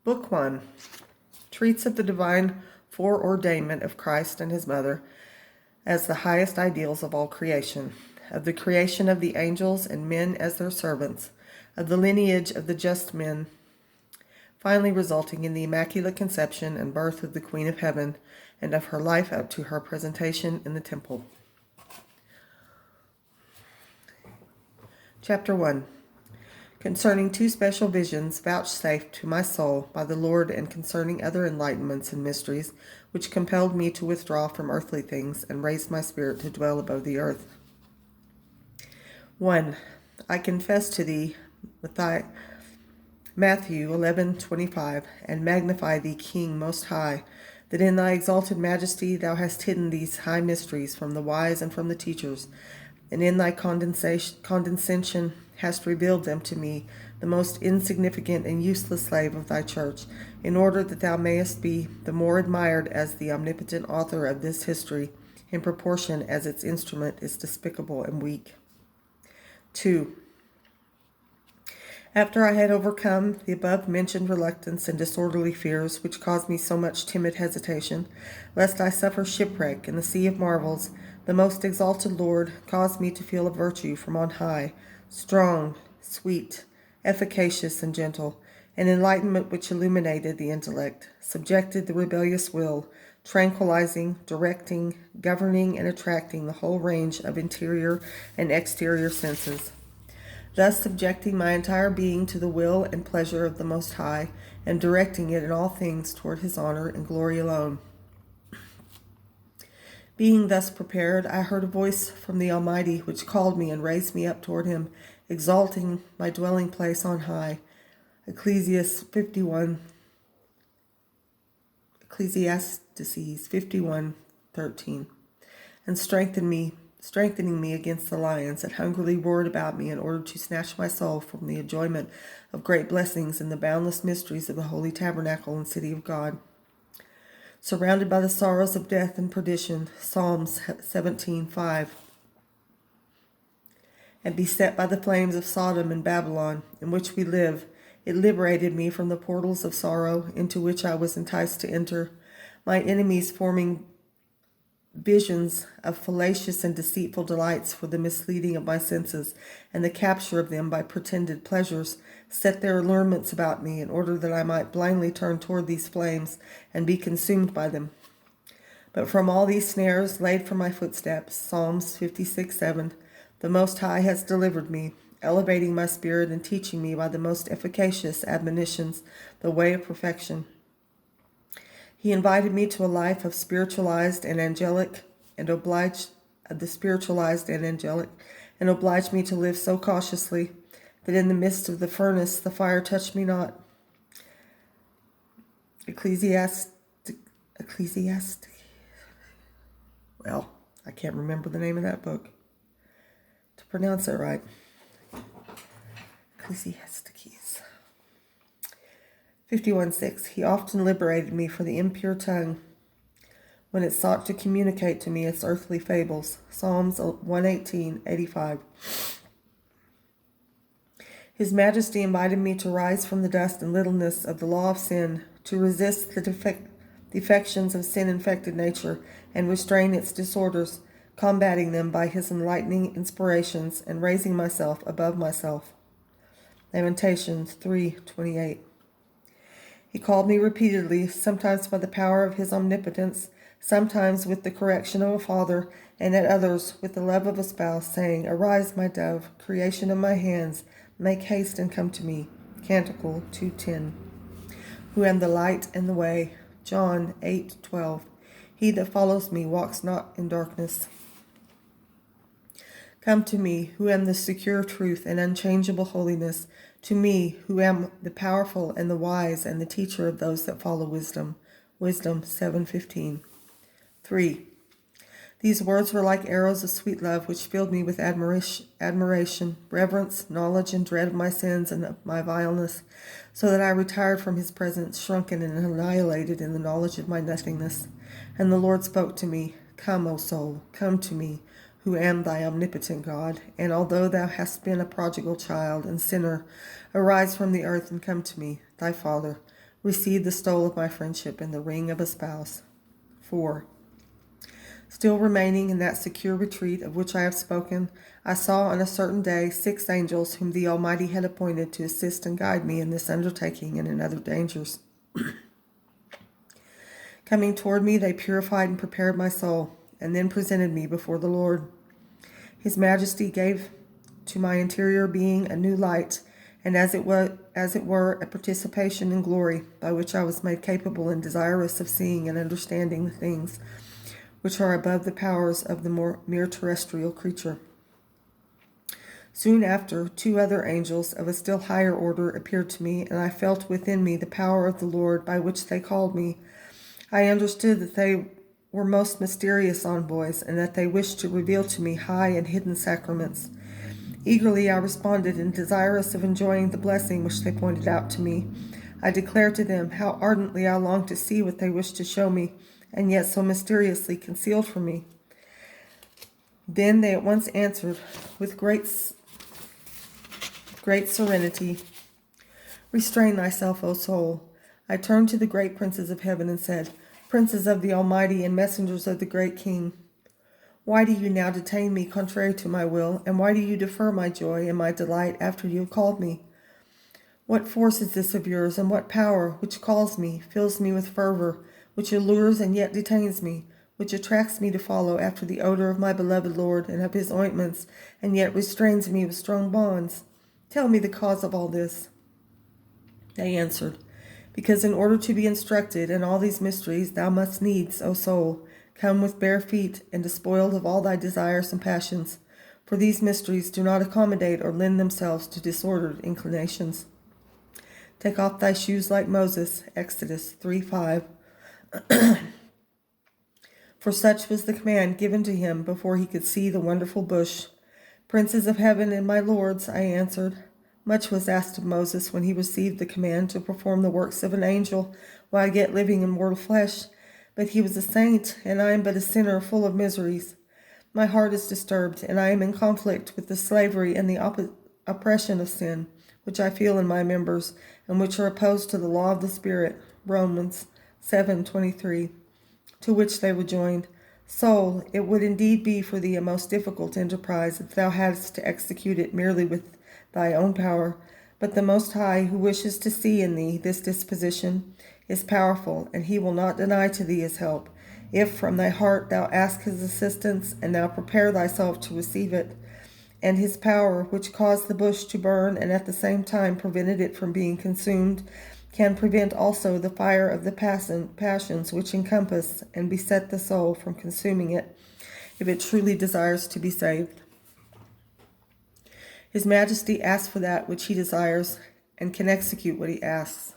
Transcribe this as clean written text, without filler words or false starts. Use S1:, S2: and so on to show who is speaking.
S1: Book 1 treats of the divine foreordainment of Christ and his mother as the highest ideals of all creation, of the creation of the angels and men as their servants, of the lineage of the just men, finally resulting in the Immaculate Conception and birth of the Queen of Heaven, and of her life up to her presentation in the temple. Chapter 1 Concerning two special visions vouchsafed to my soul by the Lord, and concerning other enlightenments and mysteries, which compelled me to withdraw from earthly things, and raised my spirit to dwell above the earth. 1. I confess to thee, Matthew 11:25, and magnify thee, King most high, that in thy exalted majesty thou hast hidden these high mysteries from the wise and from the teachers, and in thy condescension hast revealed them to me, the most insignificant and useless slave of thy church, in order that thou mayest be the more admired as the omnipotent author of this history, in proportion as its instrument is despicable and weak. 2. After I had overcome the above-mentioned reluctance and disorderly fears which caused me so much timid hesitation, lest I suffer shipwreck in the sea of marvels, the most exalted Lord caused me to feel a virtue from on high, strong, sweet, efficacious, and gentle, an enlightenment which illuminated the intellect, subjected the rebellious will, tranquilizing, directing, governing, and attracting the whole range of interior and exterior senses, thus subjecting my entire being to the will and pleasure of the Most High, and directing it in all things toward his honor and glory alone. Being thus prepared, I heard a voice from the Almighty, which called me and raised me up toward him, exalting my dwelling place on high. Ecclesiastes 51:13, and strengthening me against the lions that hungrily roared about me in order to snatch my soul from the enjoyment of great blessings in the boundless mysteries of the holy tabernacle and city of God. Surrounded by the sorrows of death and perdition, Psalms 17:5, and beset by the flames of Sodom and Babylon, in which we live, it liberated me from the portals of sorrow into which I was enticed to enter, my enemies forming visions of fallacious and deceitful delights for the misleading of my senses, and the capture of them by pretended pleasures, set their allurements about me in order that I might blindly turn toward these flames and be consumed by them. But from all these snares laid for my footsteps, Psalms 56:7, the Most High has delivered me, elevating my spirit and teaching me by the most efficacious admonitions the way of perfection. He invited me to a life of spiritualized and angelic, and obliged me to live so cautiously that in the midst of the furnace the fire touched me not. Ecclesiastes. Well, I can't remember the name of that book to pronounce it right. Ecclesiastes. 51:6. He often liberated me from the impure tongue when it sought to communicate to me its earthly fables. Psalms 118:85. His Majesty invited me to rise from the dust and littleness of the law of sin, to resist the defections of sin-infected nature, and restrain its disorders, combating them by his enlightening inspirations, and raising myself above myself. Lamentations 3:28. He called me repeatedly, sometimes by the power of his omnipotence, sometimes with the correction of a father, and at others with the love of a spouse, saying, Arise, my dove, creation of my hands, make haste and come to me. Canticle 2:10. Who am the light and the way. John 8:12. He that follows me walks not in darkness. Come to me, who am the secure truth and unchangeable holiness, to me, who am the powerful and the wise and the teacher of those that follow wisdom. Wisdom 7:15. 3. These words were like arrows of sweet love, which filled me with admiration, reverence, knowledge, and dread of my sins and of my vileness, so that I retired from his presence, shrunken and annihilated in the knowledge of my nothingness. And the Lord spoke to me, Come, O soul, come to me, who am thy omnipotent God, and although thou hast been a prodigal child and sinner, arise from the earth and come to me, thy Father, receive the stole of my friendship and the ring of a spouse. 4. Still remaining in that secure retreat of which I have spoken, I saw on a certain day 6 angels whom the Almighty had appointed to assist and guide me in this undertaking and in other dangers. Coming toward me, they purified and prepared my soul, and then presented me before the Lord. His Majesty gave to my interior being a new light, and as it were, a participation in glory, by which I was made capable and desirous of seeing and understanding the things which are above the powers of the mere terrestrial creature. Soon after, 2 other angels of a still higher order appeared to me, and I felt within me the power of the Lord by which they called me. I understood that they were most mysterious envoys, and that they wished to reveal to me high and hidden sacraments. Eagerly I responded, and desirous of enjoying the blessing which they pointed out to me, I declared to them how ardently I longed to see what they wished to show me, and yet so mysteriously concealed from me. Then they at once answered with great serenity, "Restrain thyself, O soul." I turned to the great princes of heaven and said, "Princes of the Almighty and messengers of the great King, why do you now detain me contrary to my will, and why do you defer my joy and my delight after you have called me? What force is this of yours, and what power, which calls me, fills me with fervor, which allures and yet detains me, which attracts me to follow after the odor of my beloved Lord and of his ointments, and yet restrains me with strong bonds? Tell me the cause of all this." They answered, "Because in order to be instructed in all these mysteries, thou must needs, O soul, come with bare feet and despoiled of all thy desires and passions, for these mysteries do not accommodate or lend themselves to disordered inclinations. Take off thy shoes like Moses, Exodus 3:5. For such was the command given to him before he could see the wonderful bush. "Princes of heaven and my lords," I answered, "much was asked of Moses when he received the command to perform the works of an angel while yet living in mortal flesh. But he was a saint, and I am but a sinner full of miseries. My heart is disturbed, and I am in conflict with the slavery and the oppression of sin, which I feel in my members, and which are opposed to the law of the Spirit." Romans 7:23. To which they rejoined, "Soul, it would indeed be for thee a most difficult enterprise if thou hadst to execute it merely with thy own power. But the Most High, who wishes to see in thee this disposition, is powerful, and he will not deny to thee his help, if from thy heart thou ask his assistance, and thou prepare thyself to receive it. And his power, which caused the bush to burn and at the same time prevented it from being consumed, can prevent also the fire of the passions which encompass and beset the soul from consuming it, if it truly desires to be saved. His Majesty asks for that which he desires, and can execute what he asks.